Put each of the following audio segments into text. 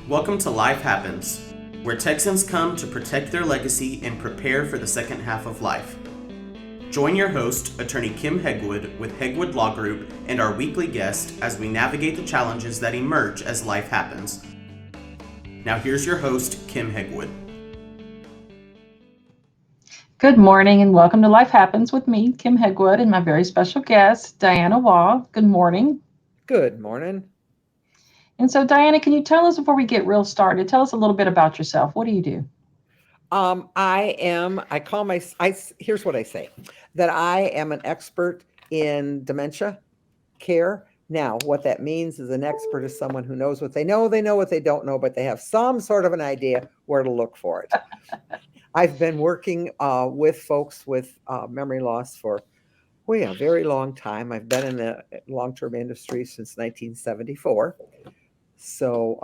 Welcome to Life Happens, where Texans come to protect their legacy and prepare for the second half of life. Join your host, Attorney Kim Hegwood with Hegwood Law Group, and our weekly guest as we navigate the challenges that emerge as life happens. Now here's your host, Kim Hegwood. Good morning and welcome to Life Happens with me, Kim Hegwood, and my very special guest, Diana Waugh. Good morning. Good morning. And so, Diana, can you tell us before we get real started, tell us a little bit about yourself. What do you do? Here's what I say, that I am an expert in dementia care. Now, what that means is an expert is someone who knows what they know what they don't know, but they have some sort of an idea where to look for it. I've been working with folks with memory loss for a very long time. I've been in the long-term industry since 1974. So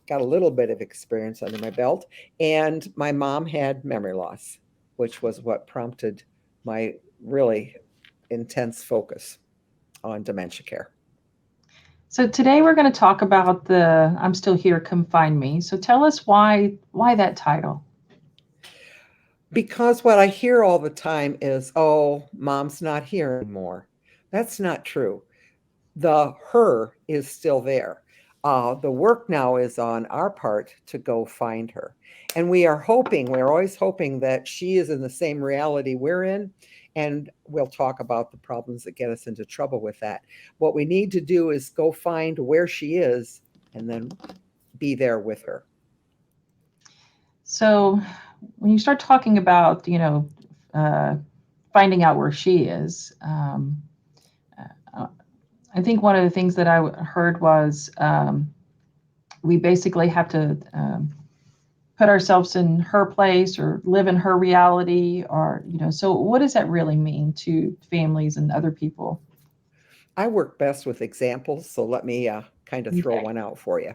got a little bit of experience under my belt. And my mom had memory loss, which was what prompted my really intense focus on dementia care. So today we're going to talk about the I'm Still Here, Come Find Me. So tell us why that title? Because what I hear all the time is, oh, mom's not here anymore. That's not true. The her is still there. The work now is on our part to go find her. And we're always hoping that she is in the same reality we're in. And we'll talk about the problems that get us into trouble with that. What we need to do is go find where she is and then be there with her. So when you start talking about, finding out where she is, I think one of the things that I heard was we basically have to put ourselves in her place or live in her reality, or, so what does that really mean to families and other people? I work best with examples, so let me kind of throw one out for you.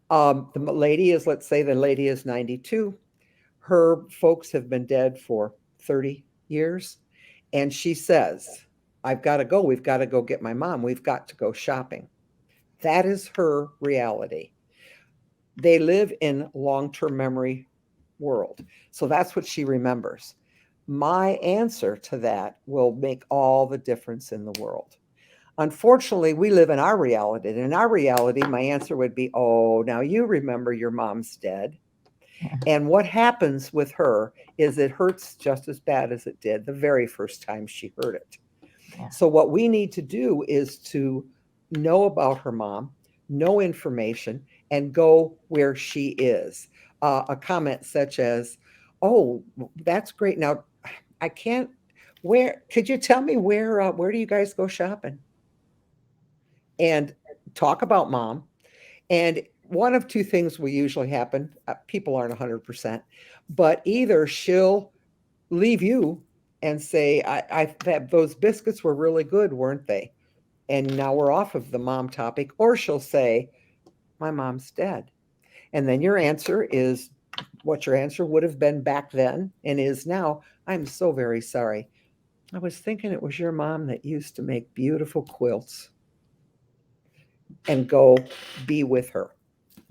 Let's say the lady is 92. Her folks have been dead for 30 years. And she says, I've got to go. We've got to go get my mom. We've got to go shopping. That is her reality. They live in long-term memory world. So that's what she remembers. My answer to that will make all the difference in the world. Unfortunately, we live in our reality. And in our reality, my answer would be, oh, now you remember your mom's dead. And what happens with her is it hurts just as bad as it did the very first time she heard it. Yeah. So what we need to do is to know about her mom, know information, and go where she is. A comment such as, oh, that's great. Now, could you tell me where do you guys go shopping? And talk about mom. And one of two things will usually happen. People aren't 100%, but either she'll leave you and say, those biscuits were really good, weren't they? And now we're off of the mom topic. Or she'll say, my mom's dead. And then your answer is what your answer would have been back then and is now. I'm so very sorry. I was thinking it was your mom that used to make beautiful quilts. And go be with her.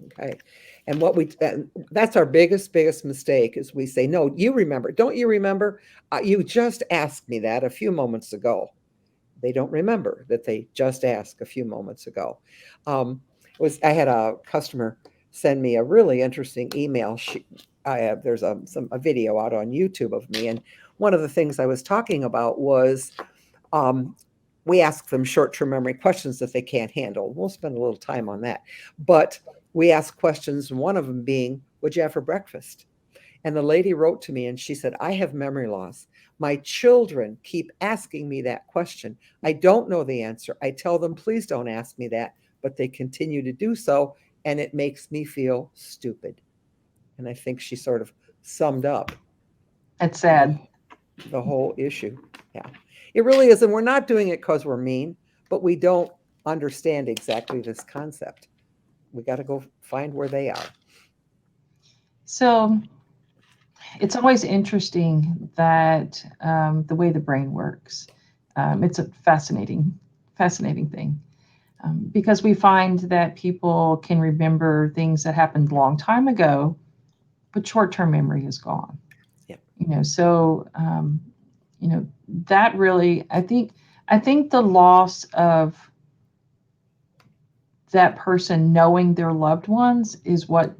Okay. And that's our biggest mistake is we say, no, you remember. Don't you remember? You just asked me that a few moments ago. They don't remember that they just asked a few moments ago. I had a customer send me a really interesting email. There's a video out on YouTube of me. And one of the things I was talking about was, we ask them short-term memory questions that they can't handle. We'll spend a little time on that. But we ask questions, one of them being, what'd you have for breakfast? And the lady wrote to me and she said, I have memory loss. My children keep asking me that question. I don't know the answer. I tell them, please don't ask me that, but they continue to do so, and it makes me feel stupid. And I think she sort of summed up. It's sad. The whole issue. Yeah. It really is. And we're not doing it because we're mean, but we don't understand exactly this concept. We got to go find where they are. So it's always interesting that the way the brain works. It's a fascinating thing. Because we find that people can remember things that happened a long time ago, but short-term memory is gone. Yeah. So that really, I think the loss of that person knowing their loved ones is what,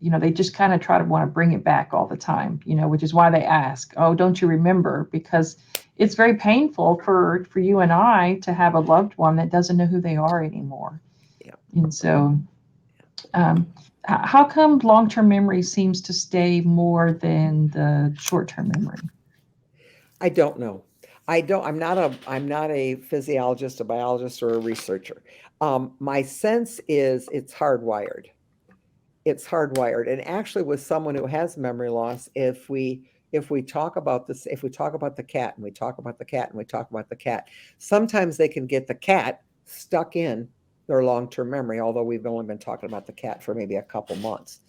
they just kind of try to want to bring it back all the time, which is why they ask, oh, don't you remember? Because it's very painful for you and I to have a loved one that doesn't know who they are anymore. Yeah. And so, how come long-term memory seems to stay more than the short-term memory? I don't know. I'm not a physiologist, a biologist, or a researcher. My sense is it's hardwired. It's hardwired. And actually, with someone who has memory loss, if we talk about this, if we talk about the cat and we talk about the cat and we talk about the cat, sometimes they can get the cat stuck in their long-term memory, although we've only been talking about the cat for maybe a couple months.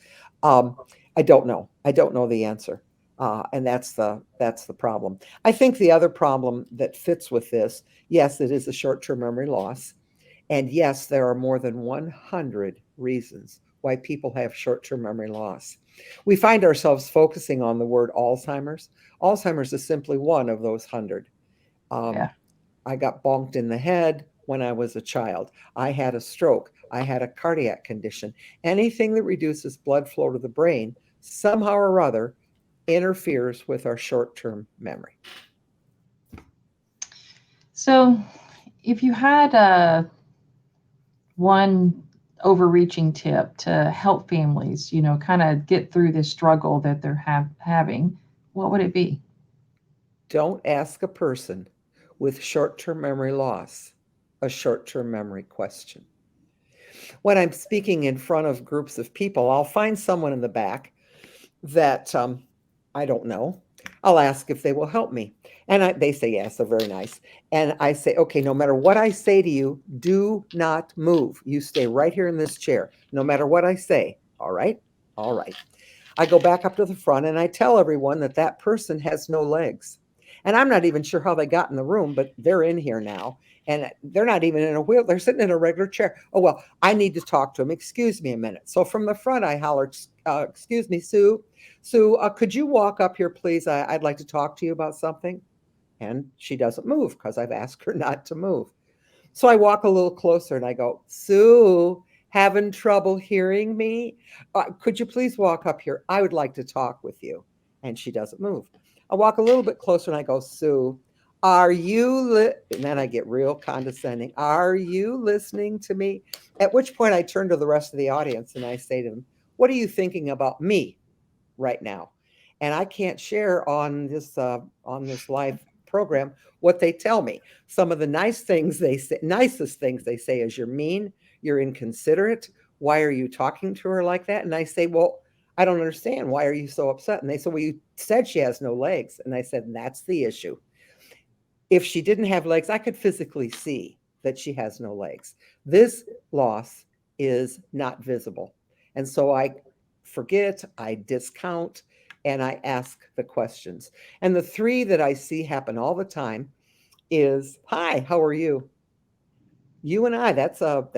I don't know. I don't know the answer. And that's the problem. I think the other problem that fits with this, yes, it is a short-term memory loss. And yes, there are more than 100 reasons why people have short-term memory loss. We find ourselves focusing on the word Alzheimer's. Alzheimer's is simply one of those 100. Yeah. I got bonked in the head when I was a child. I had a stroke. I had a cardiac condition. Anything that reduces blood flow to the brain somehow or other interferes with our short-term memory. So if you had one overreaching tip to help families, kind of get through this struggle that they're having, what would it be? Don't ask a person with short-term memory loss a short-term memory question. When I'm speaking in front of groups of people, I'll find someone in the back that I don't know. I'll ask if they will help me. And they say yes, they're very nice. And I say, okay, no matter what I say to you, do not move. You stay right here in this chair, no matter what I say. All right? All right. I go back up to the front and I tell everyone that that person has no legs. And I'm not even sure how they got in the room, but they're in here now. And they're not even in a wheel. They're sitting in a regular chair. Oh, well, I need to talk to them. Excuse me a minute. So from the front, I hollered, excuse me, Sue. Sue, could you walk up here, please? I'd like to talk to you about something. And she doesn't move because I've asked her not to move. So I walk a little closer and I go, Sue, having trouble hearing me? Could you please walk up here? I would like to talk with you. And she doesn't move. I walk a little bit closer and I go, Sue, are you, and then I get real condescending. Are you listening to me? At which point I turn to the rest of the audience and I say to them, what are you thinking about me right now? And I can't share on this live program what they tell me. Some of the nicest things they say is, you're mean, you're inconsiderate. Why are you talking to her like that? And I say, well, I don't understand. Why are you so upset? And they said, well, you said she has no legs. And I said, that's the issue. If she didn't have legs, I could physically see that she has no legs. This loss is not visible. And so I forget, I discount, and I ask the questions. And the three that I see happen all the time is, hi, how are you? You and I, that's a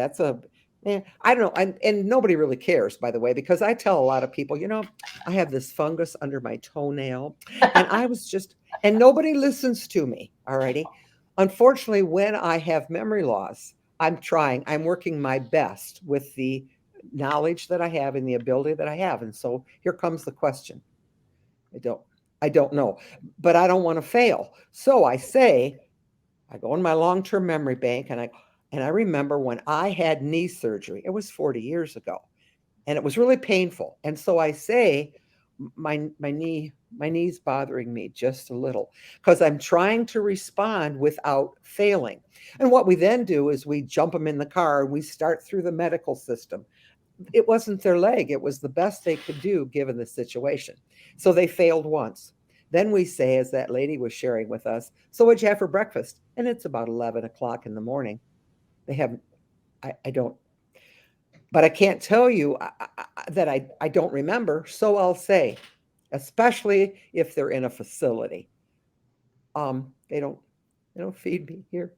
I don't know. And nobody really cares, by the way, because I tell a lot of people, I have this fungus under my toenail. And nobody listens to me. All righty. Unfortunately, when I have memory loss, I'm working my best with the knowledge that I have and the ability that I have. And so here comes the question. I don't know, but I don't want to fail. So I go in my long-term memory bank and I remember when I had knee surgery. It was 40 years ago, and it was really painful. And so I say, my knee's bothering me just a little because I'm trying to respond without failing. And what we then do is we jump them in the car and we start through the medical system. It wasn't their leg. It was the best they could do given the situation. So they failed once. Then we say, as that lady was sharing with us, so what'd you have for breakfast? And it's about 11 o'clock in the morning. They haven't, I don't, but I can't tell you that I don't remember. So I'll say, especially if they're in a facility, they don't feed me here.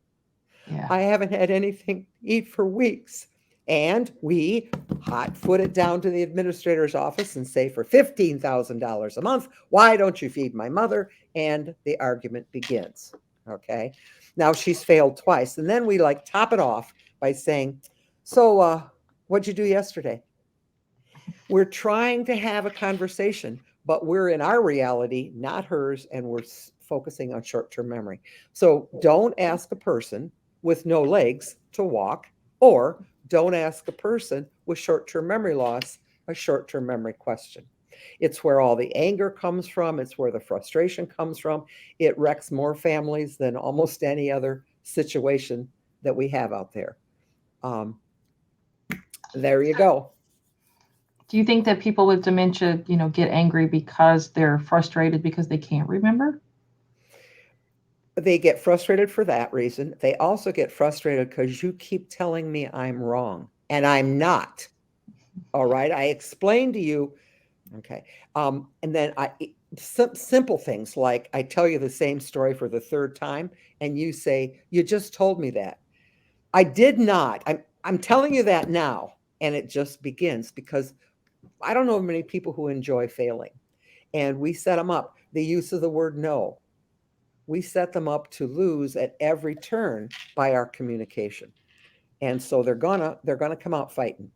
Yeah. I haven't had anything to eat for weeks. And we hot foot it down to the administrator's office and say, for $15,000 a month, why don't you feed my mother? And the argument begins. Okay. Now she's failed twice. And then we like top it off by saying, so what'd you do yesterday? We're trying to have a conversation, but we're in our reality, not hers, and we're focusing on short-term memory. So don't ask a person with no legs to walk, or don't ask a person with short-term memory loss a short-term memory question. It's where all the anger comes from. It's where the frustration comes from. It wrecks more families than almost any other situation that we have out there. There you go. Do you think that people with dementia, get angry because they're frustrated because they can't remember? They get frustrated for that reason. They also get frustrated because you keep telling me I'm wrong, and I'm not. All right. I explained to you. Okay. And then simple things like I tell you the same story for the third time, and you say, you just told me that. I did not. I'm telling you that now. And it just begins because I don't know many people who enjoy failing. And we set them up. The use of the word no. We set them up to lose at every turn by our communication. And so they're gonna come out fighting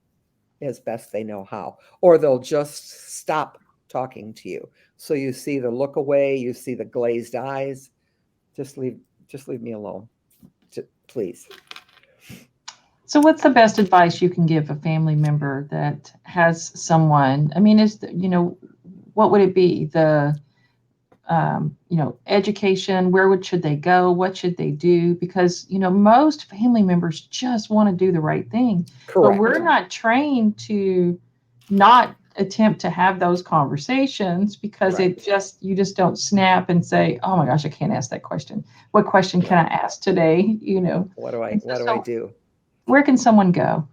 as best they know how, or they'll just stop talking to you. So you see the look away, you see the glazed eyes. Just leave me alone, please. So what's the best advice you can give a family member that has someone? I mean, what would it be? The education, should they go? What should they do? Because, most family members just want to do the right thing. Correct. But we're not trained to not attempt to have those conversations because Right. you just don't snap and say, oh my gosh, I can't ask that question. What question can I ask today? What do I do? Where can someone go?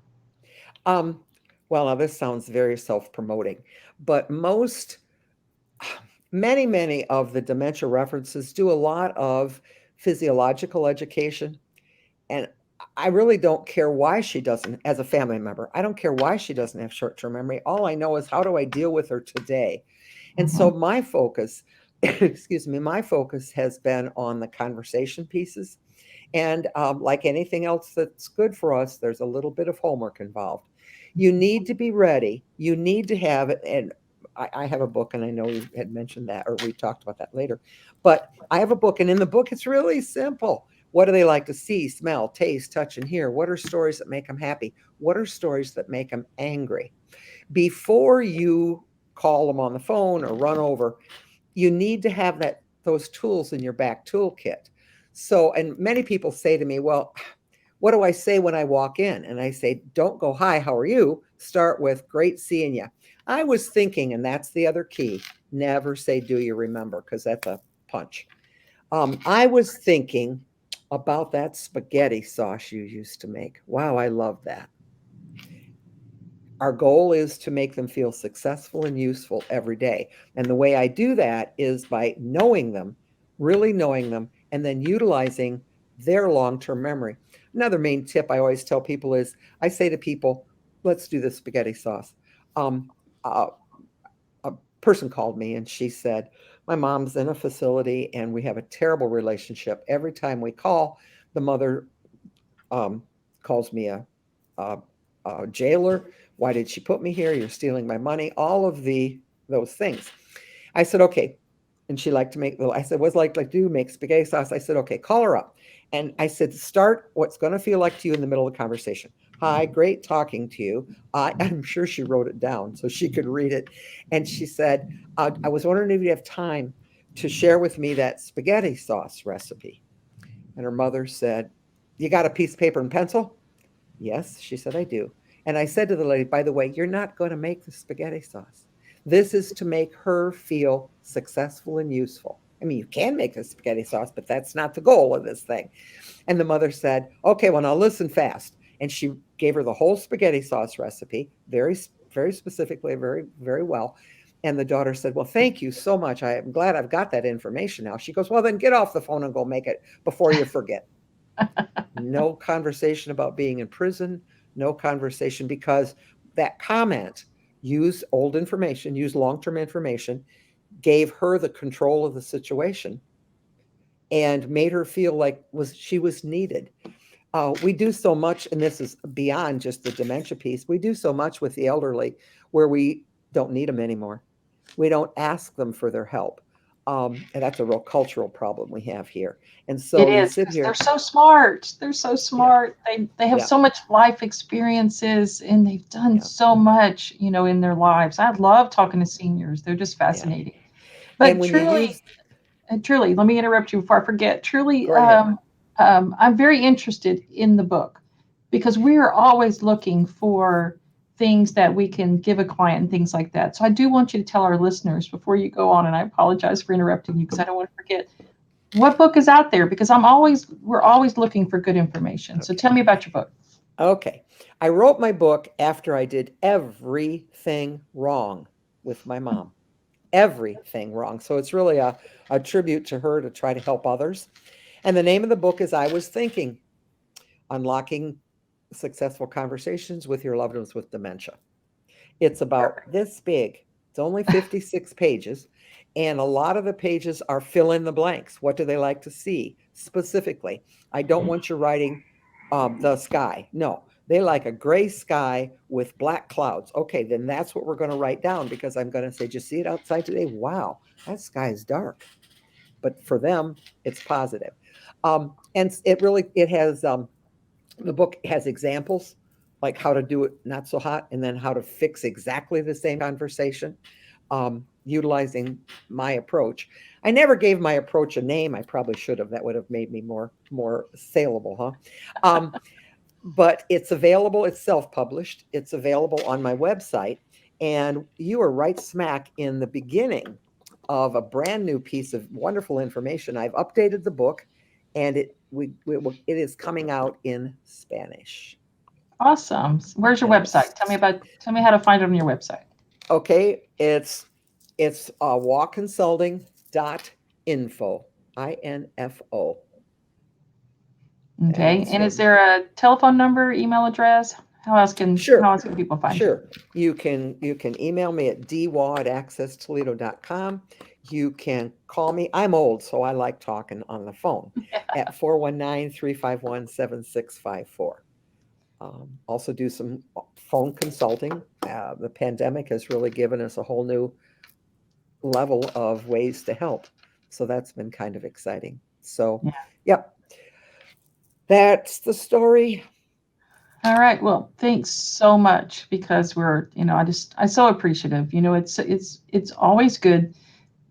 Well, now this sounds very self-promoting, but many of the dementia references do a lot of physiological education. And I really don't care why she doesn't, as a family member, I don't care why she doesn't have short-term memory. All I know is how do I deal with her today? And so my focus, my focus has been on the conversation pieces. And like anything else that's good for us, there's a little bit of homework involved. You need to be ready. You need to have it. And I have a book, and I know you had mentioned that, or we talked about that later. But I have a book, and in the book, it's really simple. What do they like to see, smell, taste, touch, and hear? What are stories that make them happy? What are stories that make them angry? Before you call them on the phone or run over, you need to have those tools in your back toolkit. So, and many people say to me, well, what do I say when I walk in? And I say, don't go, hi, how are you? Start with, great seeing you. I was thinking, and that's the other key, never say, do you remember? Because that's a punch. I was thinking about that spaghetti sauce you used to make. Wow, I love that. Our goal is to make them feel successful and useful every day. And the way I do that is by knowing them, really knowing them, and then utilizing their long-term memory. Another main tip I always tell people is I say to people, let's do the spaghetti sauce. A person called me and she said, my mom's in a facility and we have a terrible relationship. Every time we call, the mother calls me a jailer. Why did she put me here? You're stealing my money. All of those things. I said, okay. And she liked to make I said, what's like to do? Make spaghetti sauce. I said, okay, call her up. And I said, start what's going to feel like to you in the middle of the conversation. Hi, great talking to you. I'm sure she wrote it down so she could read it. And she said, I was wondering if you have time to share with me that spaghetti sauce recipe. And her mother said, you got a piece of paper and pencil? Yes, she said, I do. And I said to the lady, by the way, you're not going to make the spaghetti sauce. This is to make her feel successful and useful. I mean, you can make the spaghetti sauce, but that's not the goal of this thing. And the mother said, okay, well, now listen fast. And she gave her the whole spaghetti sauce recipe, very, very specifically, very, very well. And the daughter said, well, thank you so much. I'm glad I've got that information now. She goes, well, then get off the phone and go make it before you forget. No conversation about being in prison, no conversation, because that comment, use old information, use long-term information, gave her the control of the situation and made her feel like she was needed. We do so much, and this is beyond just the dementia piece. We do so much with the elderly where we don't need them anymore. We don't ask them for their help. And that's a real cultural problem we have here. And so It you is, sit 'cause here. they're so smart. They're so Yeah, smart. They have yeah, so much life experiences, and they've done yeah, so much, in their lives. I love talking to seniors. They're just yeah. fascinating. And But when you use, truly, let me interrupt you before I forget. Truly, go ahead. I'm very interested in the book because we are always looking for things that we can give a client and things like that. So I do want you to tell our listeners before you go on, and I apologize for interrupting you because I don't want to forget what book is out there because we're always looking for good information. So Okay. tell me about your book. Okay. I wrote my book after I did everything wrong with my mom. Everything wrong. So it's really a tribute to her to try to help others. And the name of the book is I Was Thinking, Unlocking Successful Conversations with Your Loved Ones with Dementia. It's about this big. It's only 56 pages. And a lot of the pages are fill in the blanks. What do they like to see specifically? I don't want you writing the sky. No, they like a gray sky with black clouds. Okay, then that's what we're going to write down because I'm going to say, did you see it outside today? Wow, that sky is dark. But for them, it's positive. And it has, the book has examples like how to do it not so hot and then how to fix exactly the same conversation, utilizing my approach. I never gave my approach a name. I probably should have. That would have made me more saleable, huh? But it's available. It's self-published. It's available on my website. And you are right smack in the beginning of a brand new piece of wonderful information. I've updated the book, and it is coming out in Spanish. Awesome. Where's your And website? Tell me how to find it on your website. okay, it's waugconsulting.info, INFO. Okay. That's And is what. there a telephone number, email address? How else can Sure, people find you? sure. You can email me at dwaaugh@accesstoledo.com. You can call me. I'm old, so I like talking on the phone at 419-351-7654. Also do some phone consulting. The pandemic has really given us a whole new level of ways to help. So that's been kind of exciting. So, Yeah. yep, that's the story. All right. Well, thanks so much because I'm so appreciative. It's always good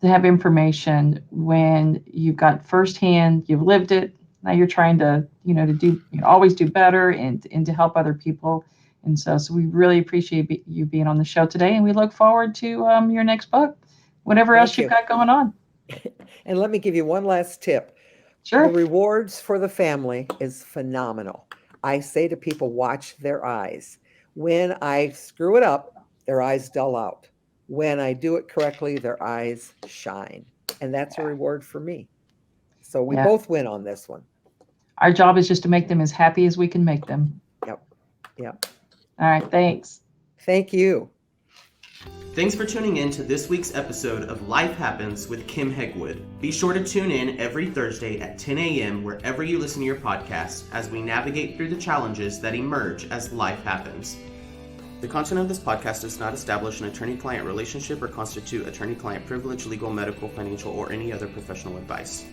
to have information when you've got firsthand, you've lived it. Now you're trying to, to do, always do better and to help other people. And so we really appreciate you being on the show today. And we look forward to your next book, whatever Thank else you've you. got going on. And let me give you one last tip. Sure. The rewards for the family is phenomenal. I say to people, watch their eyes. When I screw it up, their eyes dull out. When I do it correctly, their eyes shine. And that's a reward for me. So we both win on this one. Our job is just to make them as happy as we can make them. Yep. Yep. All right. Thanks. Thank you. Thanks for tuning in to this week's episode of Life Happens with Kim Hegwood. Be sure to tune in every Thursday at 10 a.m. wherever you listen to your podcast as we navigate through the challenges that emerge as life happens. The content of this podcast does not establish an attorney-client relationship or constitute attorney-client privilege, legal, medical, financial, or any other professional advice.